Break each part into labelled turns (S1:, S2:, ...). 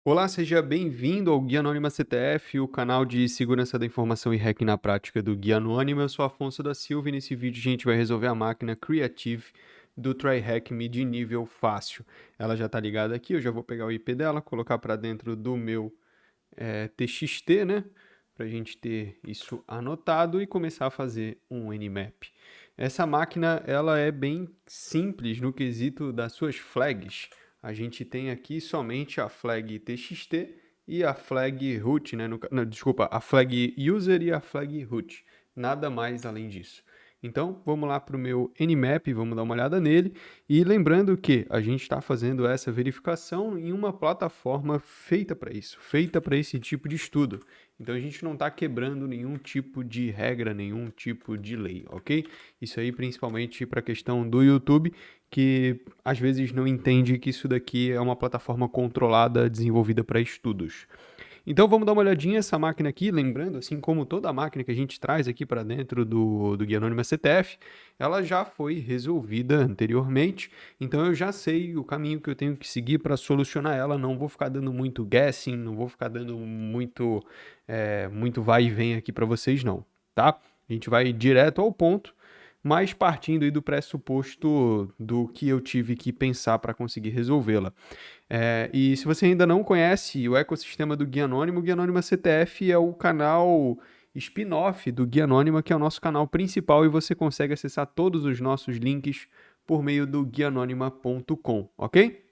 S1: Olá, seja bem-vindo ao Guia Anônima CTF, o canal de segurança da informação e hacking na prática do Guia Anônima. Eu sou Afonso da Silva e nesse vídeo a gente vai resolver a máquina Creative do TryHackMe de nível fácil. Ela já está ligada aqui, eu já vou pegar o IP dela, colocar para dentro do meu TXT, né? Para a gente ter isso anotado e começar a fazer um Nmap. Essa máquina ela é bem simples no quesito das suas flags. A gente tem aqui somente a flag TXT e a flag root, né? Não, desculpa, a flag user e a flag root. Nada mais além disso. Então, vamos lá para o meu Nmap, vamos dar uma olhada nele. E lembrando que a gente está fazendo essa verificação em uma plataforma feita para isso, feita para esse tipo de estudo. Então, a gente não está quebrando nenhum tipo de regra, nenhum tipo de lei, ok? Isso aí principalmente para a questão do YouTube, que às vezes não entende que isso daqui é uma plataforma controlada, desenvolvida para estudos. Então vamos dar uma olhadinha essa máquina aqui, lembrando, assim como toda a máquina que a gente traz aqui para dentro do Guia Anônima CTF, ela já foi resolvida anteriormente, então eu já sei o caminho que eu tenho que seguir para solucionar ela, não vou ficar dando muito guessing, não vou ficar dando muito vai e vem aqui para vocês não, tá? A gente vai direto ao ponto, mas partindo aí do pressuposto do que eu tive que pensar para conseguir resolvê-la. E se você ainda não conhece o ecossistema do Guia Anônimo, o Guia Anônima CTF é o canal spin-off do Guia Anônima, que é o nosso canal principal, e você consegue acessar todos os nossos links por meio do guianonima.com, ok?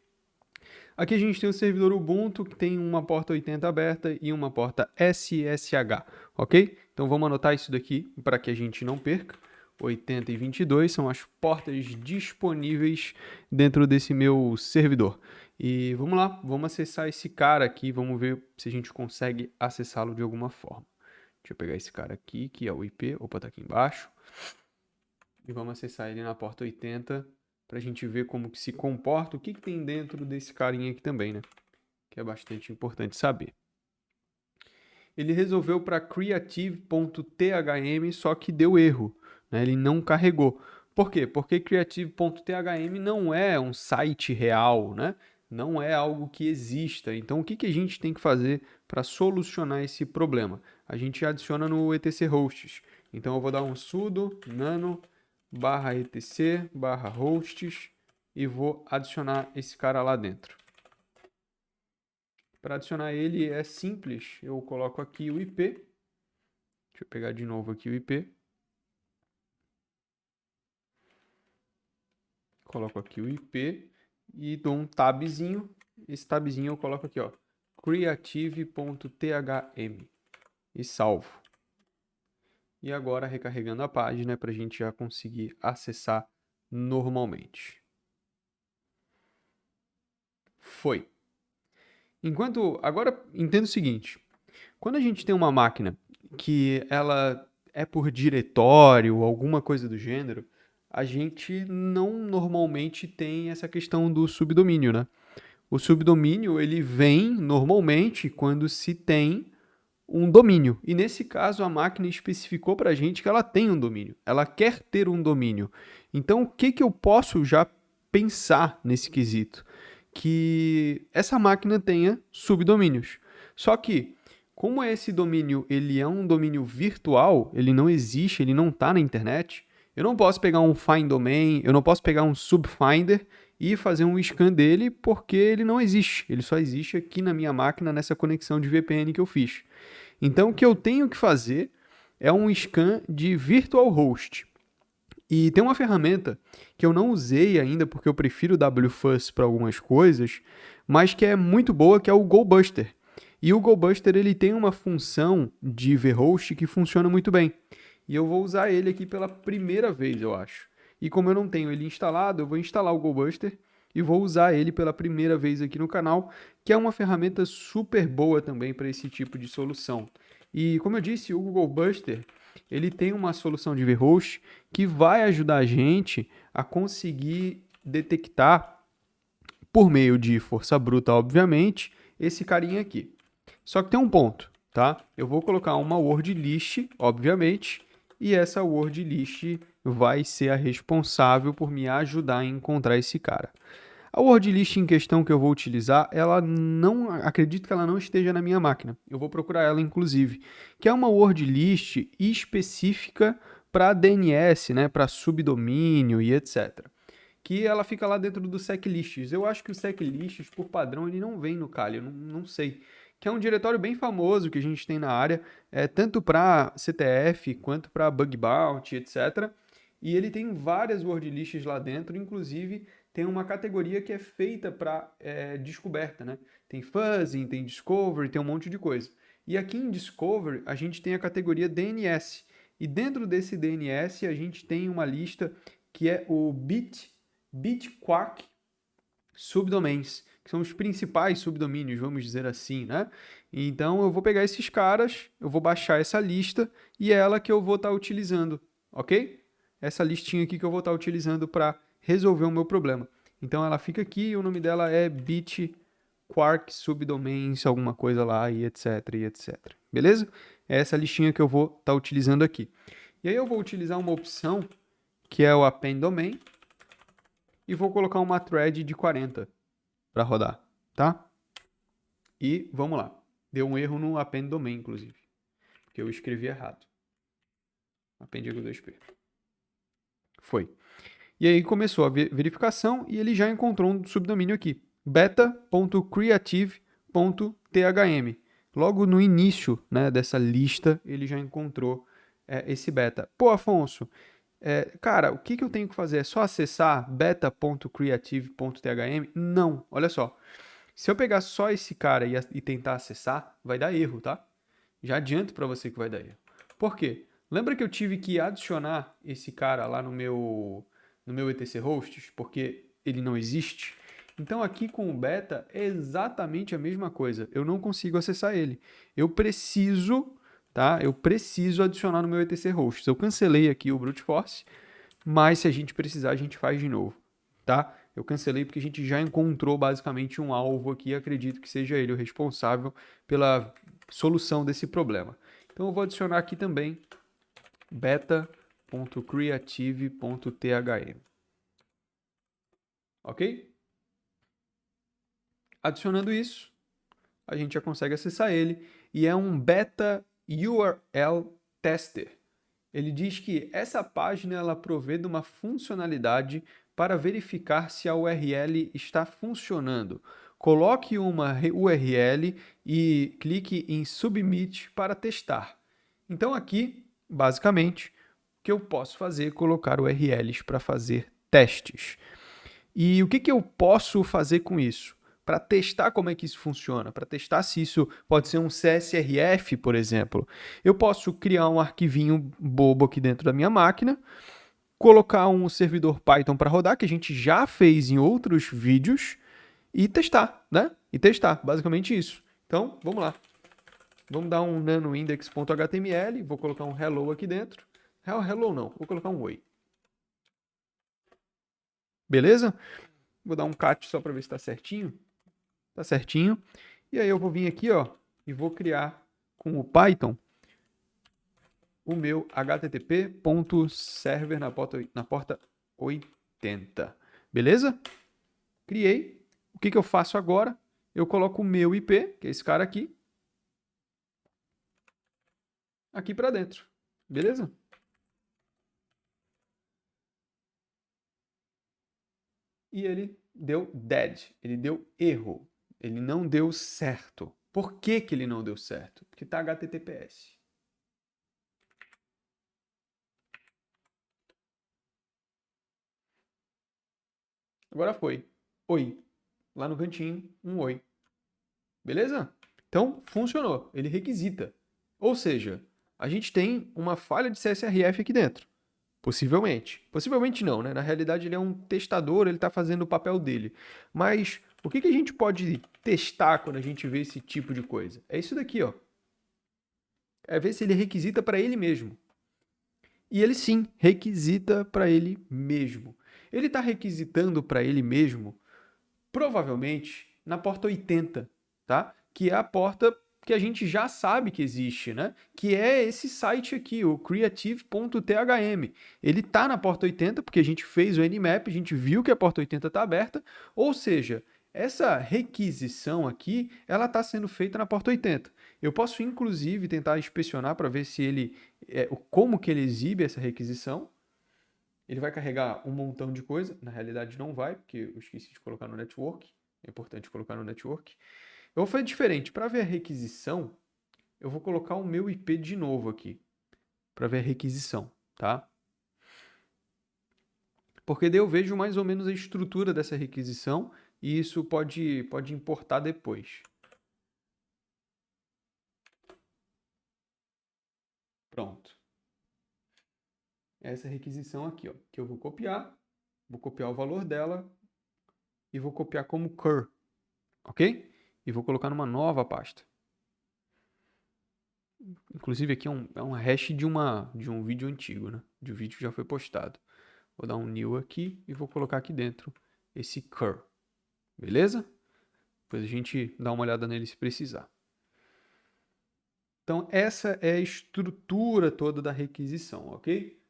S1: Aqui a gente tem o servidor Ubuntu, que tem uma porta 80 aberta e uma porta SSH, ok? Então vamos anotar isso daqui para que a gente não perca. 80 e 22 são as portas disponíveis dentro desse meu servidor. E vamos lá, vamos acessar esse cara aqui, vamos ver se a gente consegue acessá-lo de alguma forma. Deixa eu pegar esse cara aqui, que é o IP, opa, tá aqui embaixo. E vamos acessar ele na porta 80 para a gente ver como que se comporta, o que tem dentro desse carinha aqui também, né? Que é bastante importante saber. Ele resolveu para creative.thm, só que deu erro, né? Ele não carregou. Por quê? Porque creative.thm não é um site real, né? Não é algo que exista. Então, o que a gente tem que fazer para solucionar esse problema? A gente adiciona no etc hosts. Então, eu vou dar um sudo nano barra etc barra hosts e vou adicionar esse cara lá dentro. Para adicionar ele é simples, eu coloco aqui o IP. Deixa eu pegar de novo aqui o IP. Coloco aqui o IP e dou um tabzinho. Esse tabzinho eu coloco aqui, ó, creative.thm e salvo. E agora recarregando a página para a gente já conseguir acessar normalmente. Foi. Agora entenda o seguinte, quando a gente tem uma máquina que ela é por diretório ou alguma coisa do gênero, a gente não normalmente tem essa questão do subdomínio, né? O subdomínio, ele vem normalmente quando se tem um domínio. E nesse caso, a máquina especificou para a gente que ela tem um domínio. Ela quer ter um domínio. Então, o que eu posso já pensar nesse quesito? Que essa máquina tenha subdomínios. Só que, como esse domínio ele é um domínio virtual, ele não existe, ele não está na internet, eu não posso pegar um find domain, eu não posso pegar um subfinder e fazer um scan dele porque ele não existe. Ele só existe aqui na minha máquina nessa conexão de VPN que eu fiz. Então, o que eu tenho que fazer é um scan de virtual host. E tem uma ferramenta que eu não usei ainda porque eu prefiro o WFUS para algumas coisas, mas que é muito boa, que é o GoBuster. E o GoBuster ele tem uma função de vhost que funciona muito bem. E eu vou usar ele aqui pela primeira vez, eu acho. E como eu não tenho ele instalado, eu vou instalar o GoBuster e vou usar ele pela primeira vez aqui no canal, que é uma ferramenta super boa também para esse tipo de solução. E como eu disse, o Google Buster ele tem uma solução de vhost que vai ajudar a gente a conseguir detectar, por meio de força bruta, obviamente, esse carinha aqui. Só que tem um ponto, tá? Eu vou colocar uma word list, obviamente, e essa word list vai ser a responsável por me ajudar a encontrar esse cara. A word list em questão que eu vou utilizar, acredito que ela não esteja na minha máquina. Eu vou procurar ela, inclusive, que é uma word list específica para DNS, né, para subdomínio e etc. Que ela fica lá dentro do seglists. Eu acho que o seglists, por padrão, ele não vem no Kali, eu não sei. Que é um diretório bem famoso que a gente tem na área, tanto para CTF quanto para bug bounty, etc. E ele tem várias word lists lá dentro, inclusive tem uma categoria que é feita para descoberta, né? Tem fuzzing, tem discovery, tem um monte de coisa. E aqui em discovery a gente tem a categoria DNS. E dentro desse DNS a gente tem uma lista que é o Bitquark subdomains, que são os principais subdomínios, vamos dizer assim, né? Então eu vou pegar esses caras, eu vou baixar essa lista e é ela que eu vou estar utilizando, ok? Essa listinha aqui que eu vou estar utilizando para resolver o meu problema. Então ela fica aqui e o nome dela é Bitquark subdomains, alguma coisa lá e etc, e etc. Beleza? É essa listinha que eu vou estar utilizando aqui. E aí eu vou utilizar uma opção que é o append domain, e vou colocar uma thread de 40 para rodar, tá? E vamos lá. Deu um erro no append domain, inclusive, porque eu escrevi errado. Append H2P. Foi. E aí começou a verificação e ele já encontrou um subdomínio aqui, beta.creative.thm. Logo no início, né, dessa lista, ele já encontrou esse beta. Pô, Afonso, cara, o que eu tenho que fazer? É só acessar beta.creative.thm? Não, olha só. Se eu pegar só esse cara e tentar acessar, vai dar erro, tá? Já adianto para você que vai dar erro. Por quê? Lembra que eu tive que adicionar esse cara lá no meu etc hosts, porque ele não existe? Então aqui com o beta é exatamente a mesma coisa. Eu não consigo acessar ele. Eu preciso, tá? Eu preciso adicionar no meu etc hosts. Eu cancelei aqui o brute force, mas se a gente precisar, a gente faz de novo, tá? Eu cancelei porque a gente já encontrou basicamente um alvo aqui e acredito que seja ele o responsável pela solução desse problema. Então eu vou adicionar aqui também beta.creative.thm. Ok? Adicionando isso, a gente já consegue acessar ele e é um beta URL tester. Ele diz que essa página ela provê de uma funcionalidade para verificar se a URL está funcionando. Coloque uma URL e clique em Submit para testar. Então aqui, basicamente, o que eu posso fazer é colocar URLs para fazer testes. E o que eu posso fazer com isso? Para testar como é que isso funciona, para testar se isso pode ser um CSRF, por exemplo. Eu posso criar um arquivinho bobo aqui dentro da minha máquina, colocar um servidor Python para rodar, que a gente já fez em outros vídeos, e testar, né? E testar, basicamente isso. Então, vamos lá. Vamos dar um nanoindex.html, vou colocar um hello aqui dentro. Hello não, vou colocar um oi. Beleza? Vou dar um cat só para ver se está certinho. Tá certinho. E aí eu vou vir aqui, ó, e vou criar com o Python o meu http.server na porta 80. Beleza? Criei. O que eu faço agora? Eu coloco o meu IP, que é esse cara aqui para dentro. Beleza? E ele deu dead, ele deu erro, ele não deu certo. Por que ele não deu certo? Porque tá HTTPS. Agora foi. Oi. Lá no cantinho, um oi. Beleza? Então, funcionou. Ele requisita. Ou seja, a gente tem uma falha de CSRF aqui dentro. Possivelmente. Possivelmente não, né? Na realidade, ele é um testador, ele está fazendo o papel dele. Mas o que a gente pode testar quando a gente vê esse tipo de coisa? É isso daqui, ó. É ver se ele requisita para ele mesmo. E ele sim, requisita para ele mesmo. Ele está requisitando para ele mesmo, provavelmente, na porta 80, tá? Que é a porta que a gente já sabe que existe, né? Que é esse site aqui, o creative.thm. Ele está na porta 80, porque a gente fez o Nmap, a gente viu que a porta 80 está aberta, ou seja, essa requisição aqui, ela está sendo feita na porta 80. Eu posso, inclusive, tentar inspecionar para ver se ele, como que ele exibe essa requisição. Ele vai carregar um montão de coisa, na realidade não vai, porque eu esqueci de colocar no network, é importante colocar no network. Eu vou fazer diferente, para ver a requisição, eu vou colocar o meu IP de novo aqui, para ver a requisição, tá? Porque daí eu vejo mais ou menos a estrutura dessa requisição e isso pode importar depois. Pronto. Essa requisição aqui, ó, que eu vou copiar o valor dela e vou copiar como cur, ok? E vou colocar numa nova pasta. Inclusive aqui é um hash de um vídeo antigo, né? De um vídeo que já foi postado. Vou dar um new aqui e vou colocar aqui dentro esse cur, beleza? Depois a gente dá uma olhada nele se precisar. Então essa é a estrutura toda da requisição, ok?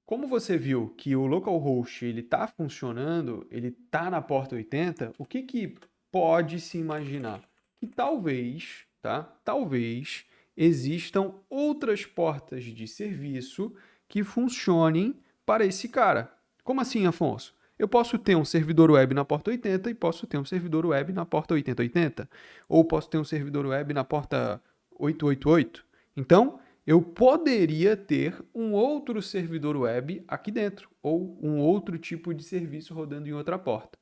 S1: Como você viu que o localhost ele está funcionando, ele está na porta 80, o que pode se imaginar? Que talvez, tá? Talvez existam outras portas de serviço que funcionem para esse cara. Como assim, Afonso? Eu posso ter um servidor web na porta 80 e posso ter um servidor web na porta 8080, ou posso ter um servidor web na porta 888. Então, eu poderia ter um outro servidor web aqui dentro, ou um outro tipo de serviço rodando em outra porta.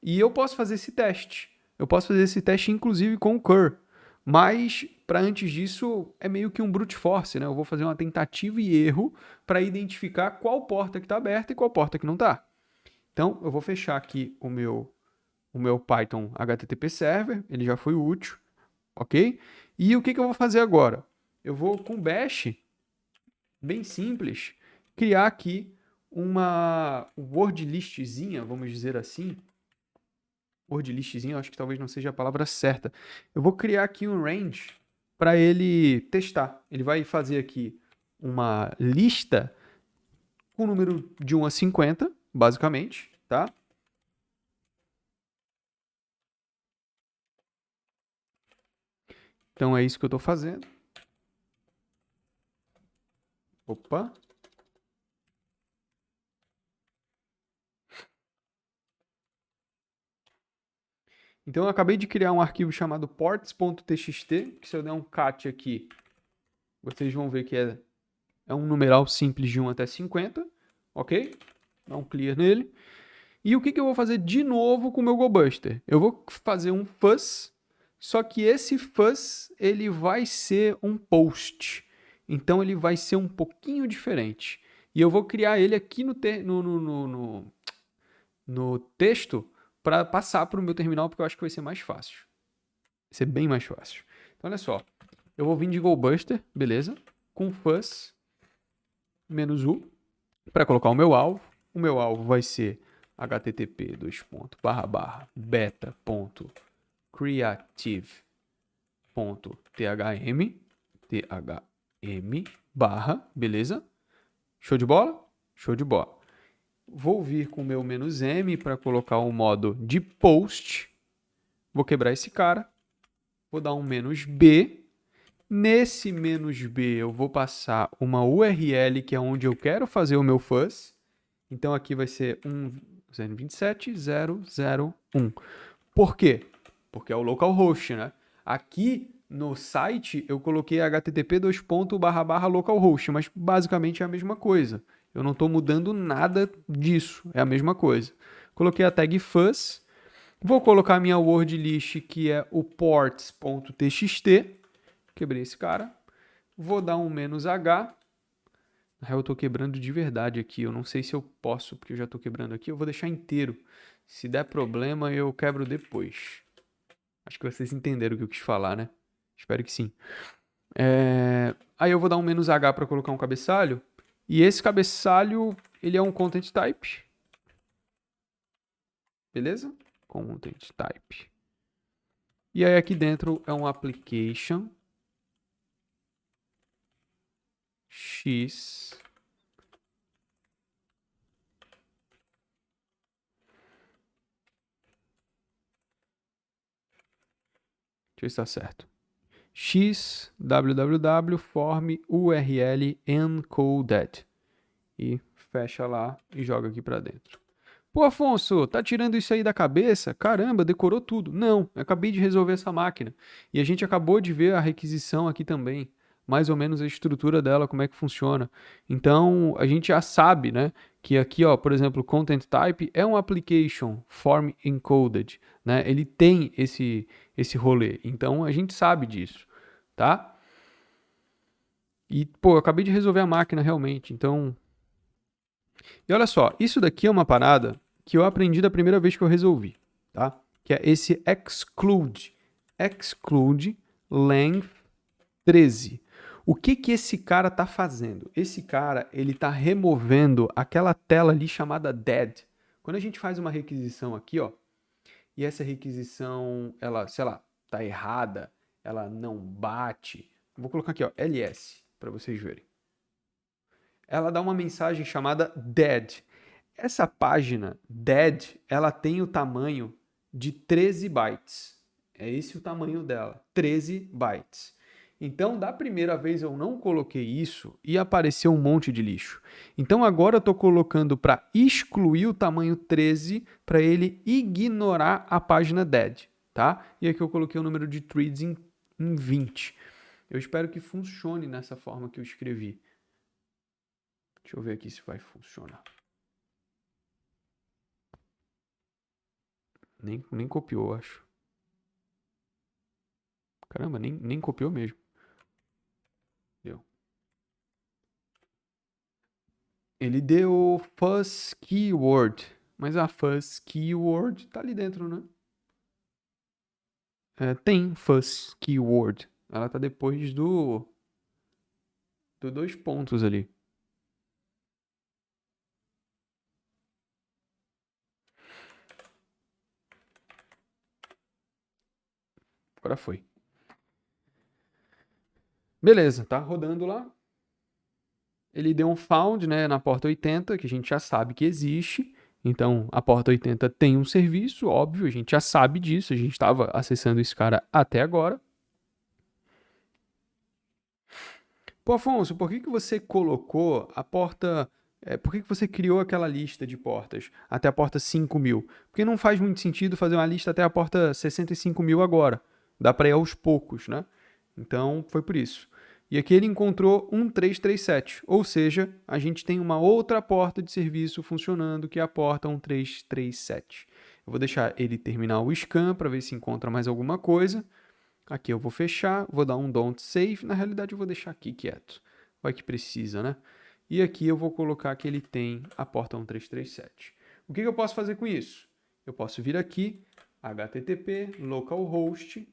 S1: E eu posso fazer esse teste. Eu posso fazer esse teste, inclusive, com o cur. Mas, para antes disso, é meio que um brute force, né? Eu vou fazer uma tentativa e erro para identificar qual porta que está aberta e qual porta que não está. Então, eu vou fechar aqui o meu Python HTTP Server, ele já foi útil, ok? E o que eu vou fazer agora? Eu vou com Bash, bem simples, criar aqui uma word listzinha, vamos dizer assim. Word listzinha, acho que talvez não seja a palavra certa. Eu vou criar aqui um range para ele testar. Ele vai fazer aqui uma lista com o número de 1 a 50, basicamente, tá? Então é isso que eu estou fazendo. Opa. Então eu acabei de criar um arquivo chamado ports.txt, que se eu der um cat aqui, vocês vão ver que é um numeral simples de 1 até 50, ok? Dá um clear nele. E o que eu vou fazer de novo com o meu GoBuster? Eu vou fazer um fuzz, só que esse fuzz ele vai ser um post. Então ele vai ser um pouquinho diferente. E eu vou criar ele aqui no texto para passar para o meu terminal, porque eu acho que vai ser mais fácil. Vai ser bem mais fácil. Então olha só. Eu vou vir de GoBuster, beleza? Com fuzz -u para colocar o meu alvo. O meu alvo vai ser http://beta.creative.thm beleza? Show de bola? Show de bola. Vou vir com o meu "-m" para colocar o modo de post. Vou quebrar esse cara. Vou dar um "-b". Nesse "-b" eu vou passar uma URL que é onde eu quero fazer o meu fuzz. Então aqui vai ser 1927001. Por quê? Porque é o localhost, né? Aqui no site eu coloquei http://localhost, mas basicamente é a mesma coisa. Eu não estou mudando nada disso, é a mesma coisa. Coloquei a tag fuzz, vou colocar a minha word list que é o ports.txt, quebrei esse cara, vou dar um "-h". Na real, eu tô quebrando de verdade aqui. Eu não sei se eu posso, porque eu já tô quebrando aqui. Eu vou deixar inteiro. Se der problema, eu quebro depois. Acho que vocês entenderam o que eu quis falar, né? Espero que sim. Aí eu vou dar um "-h" para colocar um cabeçalho. E esse cabeçalho, ele é um content type. Beleza? Content type. E aí aqui dentro é um application X. Deixa eu ver se está certo. X www form URL encoded. E fecha lá e joga aqui para dentro. Pô, Afonso, tá tirando isso aí da cabeça? Caramba, decorou tudo. Não, eu acabei de resolver essa máquina. E a gente acabou de ver a requisição aqui também. Mais ou menos a estrutura dela, como é que funciona. Então, a gente já sabe, né? Que aqui, ó, por exemplo, Content Type é um application form encoded, né? Ele tem esse rolê. Então, a gente sabe disso, tá? E, pô, eu acabei de resolver a máquina realmente. Então, e olha só, isso daqui é uma parada que eu aprendi da primeira vez que eu resolvi, tá? Que é esse exclude length 13. O que que esse cara tá fazendo? Esse cara, ele tá removendo aquela tela ali chamada dead. Quando a gente faz uma requisição aqui, ó, e essa requisição, ela, sei lá, tá errada, ela não bate. Vou colocar aqui, ó, ls, para vocês verem. Ela dá uma mensagem chamada dead. Essa página dead, ela tem o tamanho de 13 bytes. É esse o tamanho dela, 13 bytes. Então, da primeira vez eu não coloquei isso e apareceu um monte de lixo. Então, agora eu estou colocando para excluir o tamanho 13 para ele ignorar a página dead, tá? E aqui eu coloquei o número de threads em 20. Eu espero que funcione nessa forma que eu escrevi. Deixa eu ver aqui se vai funcionar. Nem copiou, acho. Caramba, nem copiou mesmo. Deu. Ele deu fuzz keyword. Mas a fuzz keyword tá ali dentro, né? É, tem fuzz keyword. Ela tá depois do dois pontos ali. Agora foi. Beleza, tá rodando lá. Ele deu um found, né, na porta 80, que a gente já sabe que existe. Então, a porta 80 tem um serviço, óbvio, a gente já sabe disso, a gente estava acessando esse cara até agora. Pô, Afonso, por que que você colocou a porta. Por que que você criou aquela lista de portas até a porta 5.000? Porque não faz muito sentido fazer uma lista até a porta 65.000 agora. Dá para ir aos poucos, né? Então, foi por isso. E aqui ele encontrou um 337, ou seja, a gente tem uma outra porta de serviço funcionando, que é a porta 1337. Eu vou deixar ele terminar o scan para ver se encontra mais alguma coisa. Aqui eu vou fechar, vou dar um don't save. Na realidade, eu vou deixar aqui quieto. Vai que precisa, né? E aqui eu vou colocar que ele tem a porta 1337. O que eu posso fazer com isso? Eu posso vir aqui, http localhost,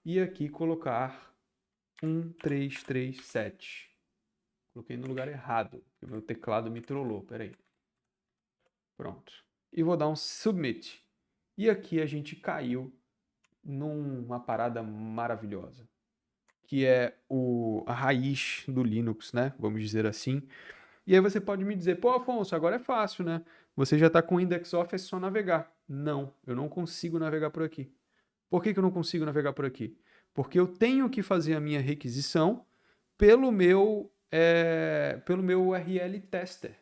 S1: e aqui colocar 1337. Coloquei no lugar errado, porque o meu teclado me trollou. Peraí. Pronto. E vou dar um submit. E aqui a gente caiu numa parada maravilhosa, que é a raiz do Linux, né? Vamos dizer assim. E aí você pode me dizer, pô, Afonso, agora é fácil, né? Você já está com o index off, é só navegar. Não, eu não consigo navegar por aqui. Por que que eu não consigo navegar por aqui? Porque eu tenho que fazer a minha requisição pelo meu URL tester.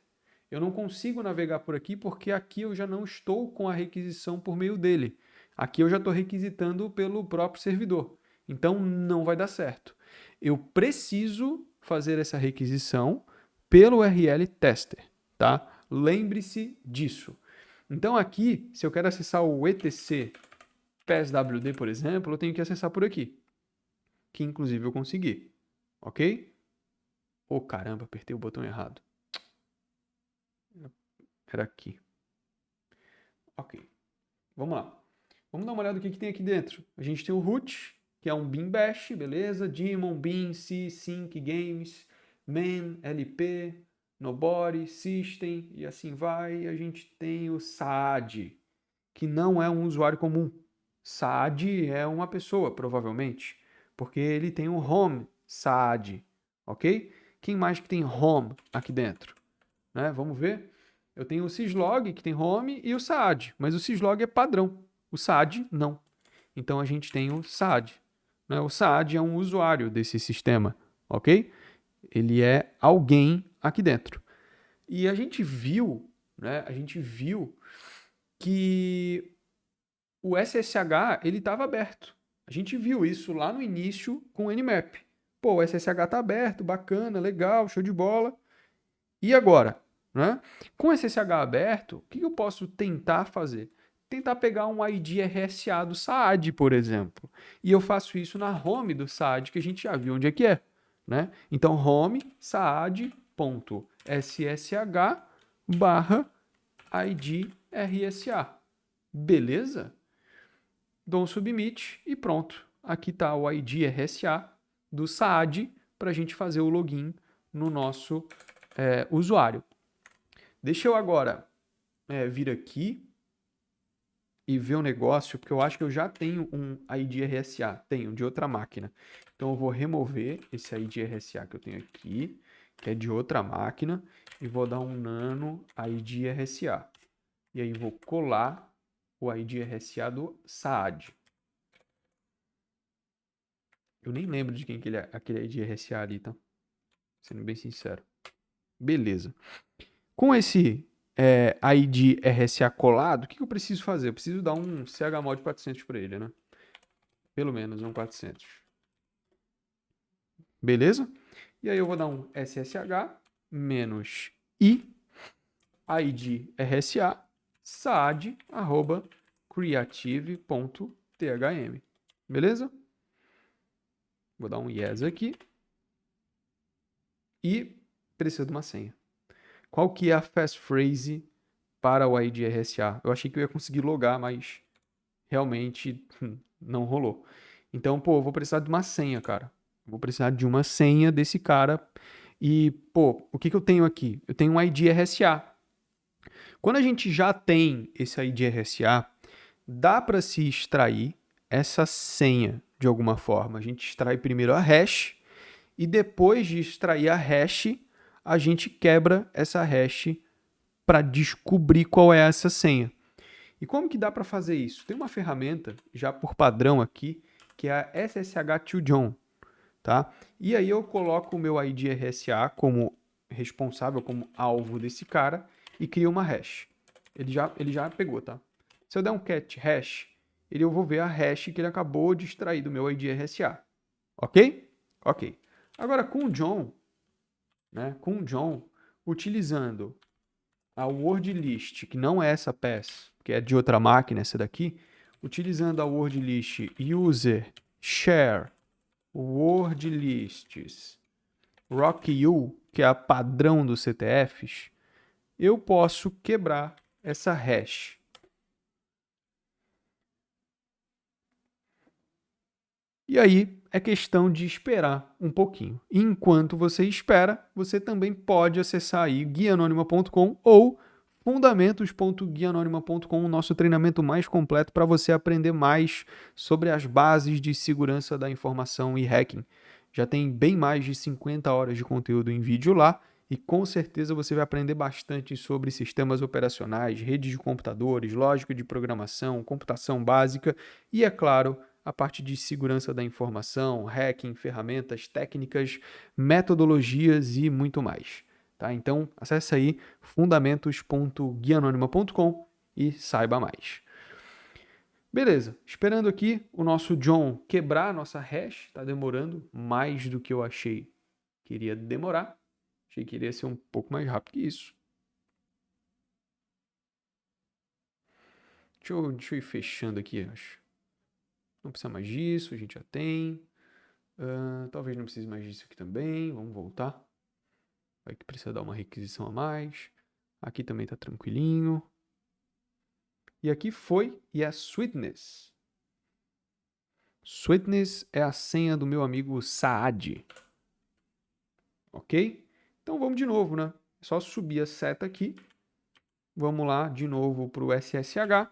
S1: Eu não consigo navegar por aqui porque aqui eu já não estou com a requisição por meio dele. Aqui eu já estou requisitando pelo próprio servidor. Então não vai dar certo. Eu preciso fazer essa requisição pelo URL tester, tá? Lembre-se disso. Então aqui, se eu quero acessar o etc PSWD, por exemplo, eu tenho que acessar por aqui, que inclusive eu consegui, ok? Oh, caramba, apertei o botão errado. Era aqui. Ok, vamos lá. Vamos dar uma olhada no que tem aqui dentro. A gente tem o root, que é um bin bash, beleza? Daemon, bin, c, sync, games, man, lp, nobody, system, e assim vai. A gente tem o saad, que não é um usuário comum. Saad é uma pessoa, provavelmente, porque ele tem o home Saad, ok? Quem mais que tem home aqui dentro? Né? Vamos ver. Eu tenho o syslog, que tem home, e o Saad, mas o syslog é padrão. O Saad, não. Então, a gente tem o Saad. Né? O Saad é um usuário desse sistema, ok? Ele é alguém aqui dentro. E a gente viu, né? A gente viu que o SSH ele estava aberto. A gente viu isso lá no início com o Nmap. Pô, o SSH está aberto, bacana, legal, show de bola. E agora? Né? Com o SSH aberto, o que eu posso tentar fazer? Tentar pegar um ID RSA do SAAD, por exemplo. E eu faço isso na home do SAAD, que a gente já viu onde é que é. Né? Então, home saad.ssh barra ID RSA. Beleza? Dou um submit e pronto. Aqui está o ID RSA do SAAD para a gente fazer o login no nosso usuário. Deixa eu agora vir aqui e ver o negócio, porque eu acho que eu já tenho um ID RSA, tenho, de outra máquina. Então eu vou remover esse ID RSA que eu tenho aqui, que é de outra máquina, e vou dar um nano ID RSA. E aí vou colar o ID RSA do SAAD. Eu nem lembro de quem que ele é, aquele ID RSA ali, tá? Sendo bem sincero. Beleza. Com esse ID RSA colado, o que eu preciso fazer? Eu preciso dar um chmod 400 para ele, né? Pelo menos um 400. Beleza? E aí eu vou dar um SSH menos I ID RSA saad arroba creative.thm. Beleza? Vou dar um yes aqui. E preciso de uma senha. Qual que é a passphrase para o ID RSA? Eu achei que eu ia conseguir logar, mas realmente não rolou. Então, pô, eu vou precisar de uma senha, cara. Vou precisar de uma senha desse cara. E, pô, o que eu tenho aqui? Eu tenho um ID RSA. Quando a gente já tem esse ID RSA, dá para se extrair essa senha de alguma forma. A gente extrai primeiro a hash e depois de extrair a hash, a gente quebra essa hash para descobrir qual é essa senha. E como que dá para fazer isso? Tem uma ferramenta já por padrão aqui, que é a SSH2John, tá? E aí eu coloco o meu ID RSA como responsável, como alvo desse cara e crio uma hash. Ele já pegou, tá? Se eu der um cat hash, eu vou ver a hash que ele acabou de extrair do meu ID RSA. Ok? Ok. Agora com o John, né? Com o John, utilizando a word list, que não é essa pass, que é de outra máquina, essa daqui, utilizando a word list user share word lists rocku, que é a padrão dos CTFs, eu posso quebrar essa hash. E aí é questão de esperar um pouquinho. E enquanto você espera, você também pode acessar aí guianônima.com ou fundamentos.guianônima.com, o nosso treinamento mais completo para você aprender mais sobre as bases de segurança da informação e hacking. Já tem bem mais de 50 horas de conteúdo em vídeo lá e com certeza você vai aprender bastante sobre sistemas operacionais, redes de computadores, lógica de programação, computação básica e, é claro, a parte de segurança da informação, hacking, ferramentas, técnicas, metodologias e muito mais. Tá? Então, acesse aí fundamentos.guianônima.com e saiba mais. Beleza, esperando aqui o nosso John quebrar a nossa hash, está demorando mais do que eu achei que iria demorar. Achei que iria ser um pouco mais rápido que isso. Deixa eu ir fechando aqui, acho. Não precisa mais disso, a gente já tem. Talvez não precise mais disso aqui também. Vamos voltar. Vai que precisa dar uma requisição a mais. Aqui também está tranquilinho. E aqui foi e é Sweetness. Sweetness é a senha do meu amigo Saad. Ok? Então vamos de novo, né? É só subir a seta aqui. Vamos lá de novo para o SSH.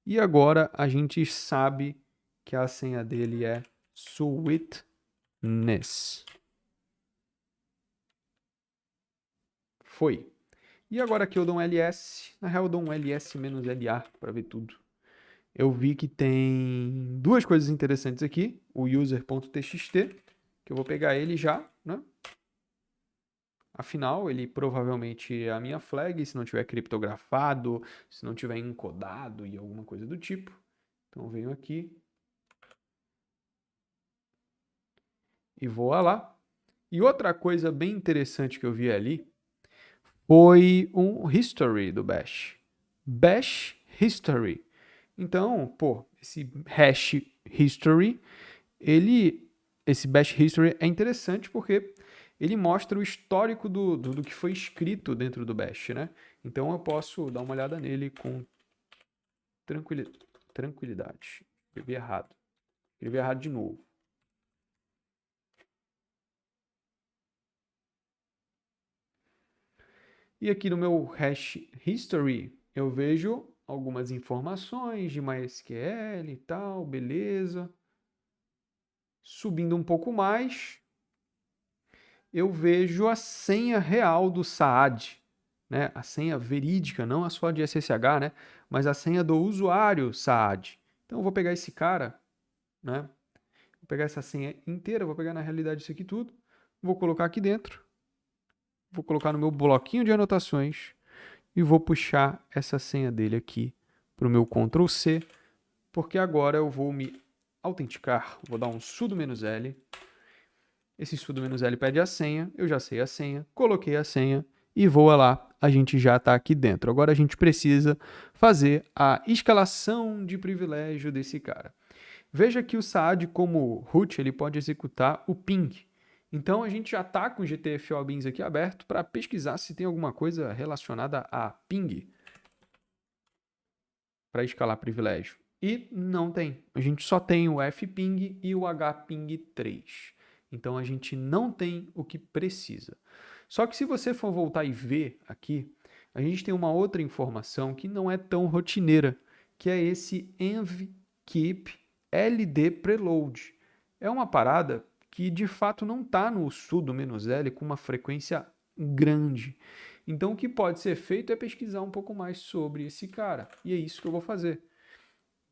S1: E agora a gente sabe que a senha dele é sweetness. Foi. E agora aqui eu dou um ls. Na real eu dou um ls menos la para ver tudo. Eu vi que tem duas coisas interessantes aqui. O user.txt, que eu vou pegar ele já, né? Afinal, ele provavelmente é a minha flag, se não tiver criptografado, se não tiver encodado e alguma coisa do tipo. Então eu venho aqui e vou lá. E outra coisa bem interessante que eu vi ali foi um history do Bash. Bash history. Então, pô, esse hash history, esse bash history é interessante porque ele mostra o histórico do que foi escrito dentro do bash, né? Então eu posso dar uma olhada nele com tranquilidade. Escrevi errado de novo. E aqui no meu hash history eu vejo algumas informações de MySQL e tal, beleza. Subindo um pouco mais, eu vejo a senha real do Saad, né? A senha verídica, não a sua de SSH, né? Mas a senha do usuário Saad. Então eu vou pegar esse cara, né? Vou pegar essa senha inteira, vou pegar na realidade isso aqui tudo, vou colocar aqui dentro, vou colocar no meu bloquinho de anotações e vou puxar essa senha dele aqui para o meu Ctrl C, porque agora eu vou me autenticar, vou dar um sudo "-l". Esse sudo "-l" pede a senha, eu já sei a senha, coloquei a senha e voa lá, a gente já está aqui dentro. Agora a gente precisa fazer a escalação de privilégio desse cara. Veja que o Saad, como root, ele pode executar o ping. Então a gente já está com o GTFO Beans aqui aberto para pesquisar se tem alguma coisa relacionada a ping para escalar privilégio. E não tem. A gente só tem o fping e o hping3. Então a gente não tem o que precisa. Só que se você for voltar e ver aqui, a gente tem uma outra informação que não é tão rotineira, que é esse env keep ld preload. É uma parada que de fato não está no sudo "-l com uma frequência grande. Então o que pode ser feito é pesquisar um pouco mais sobre esse cara. E é isso que eu vou fazer.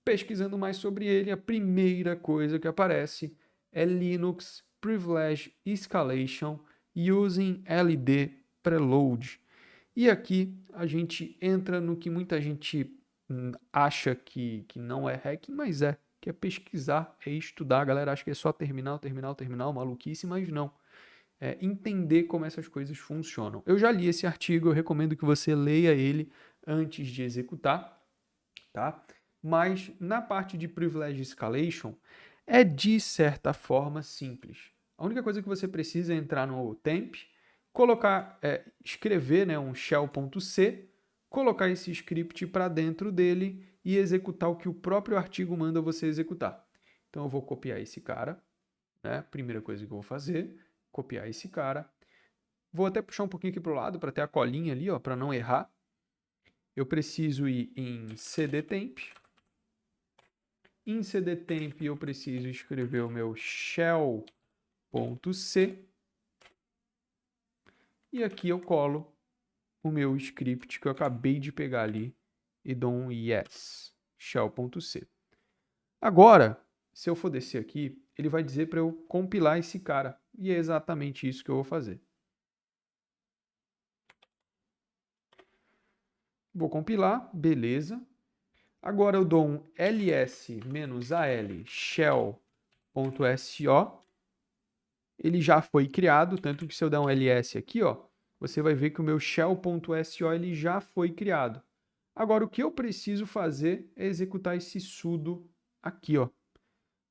S1: Pesquisando mais sobre ele, a primeira coisa que aparece é Linux Privilege Escalation using LD Preload. E aqui a gente entra no que muita gente acha que não é hacking, mas que é pesquisar, é estudar. A galera acha que é só terminal, maluquice, mas não. É entender como essas coisas funcionam. Eu já li esse artigo, eu recomendo que você leia ele antes de executar, tá? Mas na parte de Privilege Escalation é de certa forma simples. A única coisa que você precisa é entrar no temp, colocar, escrever, né, um shell.c, colocar esse script para dentro dele e executar o que o próprio artigo manda você executar. Então eu vou copiar esse cara, né? Primeira coisa que eu vou fazer, copiar esse cara. Vou até puxar um pouquinho aqui para o lado para ter a colinha ali, ó, para não errar. Eu preciso ir em cdtemp. Em cdtemp eu preciso escrever o meu shell.c. E aqui eu colo o meu script que eu acabei de pegar ali e dou um yes, shell.c. Agora, se eu for descer aqui, ele vai dizer para eu compilar esse cara. E é exatamente isso que eu vou fazer. Vou compilar, beleza. Agora eu dou um ls-al shell.so. Ele já foi criado, tanto que se eu der um ls aqui, ó, você vai ver que o meu shell.so ele já foi criado. Agora o que eu preciso fazer é executar esse sudo aqui, ó,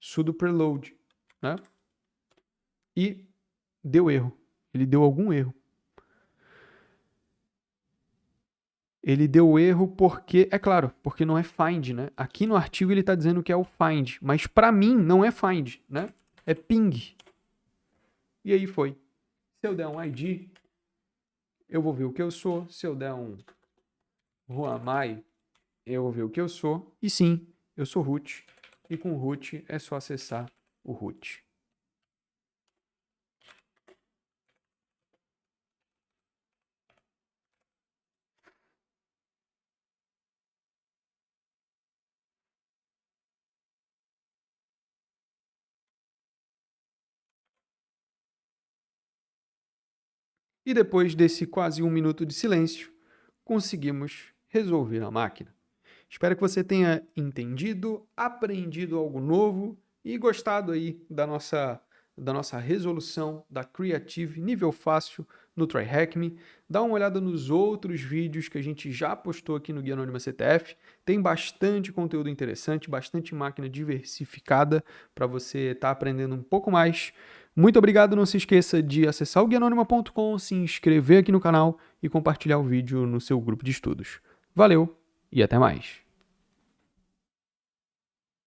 S1: sudo preload, né? E deu erro. Ele deu algum erro. Ele deu erro porque, é claro, porque não é find, né? Aqui no artigo ele está dizendo que é o find, mas para mim não é find, né? É ping. E aí foi. Se eu der um ID, eu vou ver o que eu sou. Se eu der um Ruamai, Eu vou ver o que eu sou. E sim, eu sou root. E com root é só acessar o root. E depois desse quase 1 minuto de silêncio, conseguimos resolver a máquina. Espero que você tenha entendido, aprendido algo novo e gostado aí da nossa resolução da Creative nível fácil no TryHackMe. Dá uma olhada nos outros vídeos que a gente já postou aqui no Guia Anônima CTF. Tem bastante conteúdo interessante, bastante máquina diversificada para você estar aprendendo um pouco mais. Muito obrigado, não se esqueça de acessar o guianonima.com, se inscrever aqui no canal e compartilhar o vídeo no seu grupo de estudos. Valeu e até mais!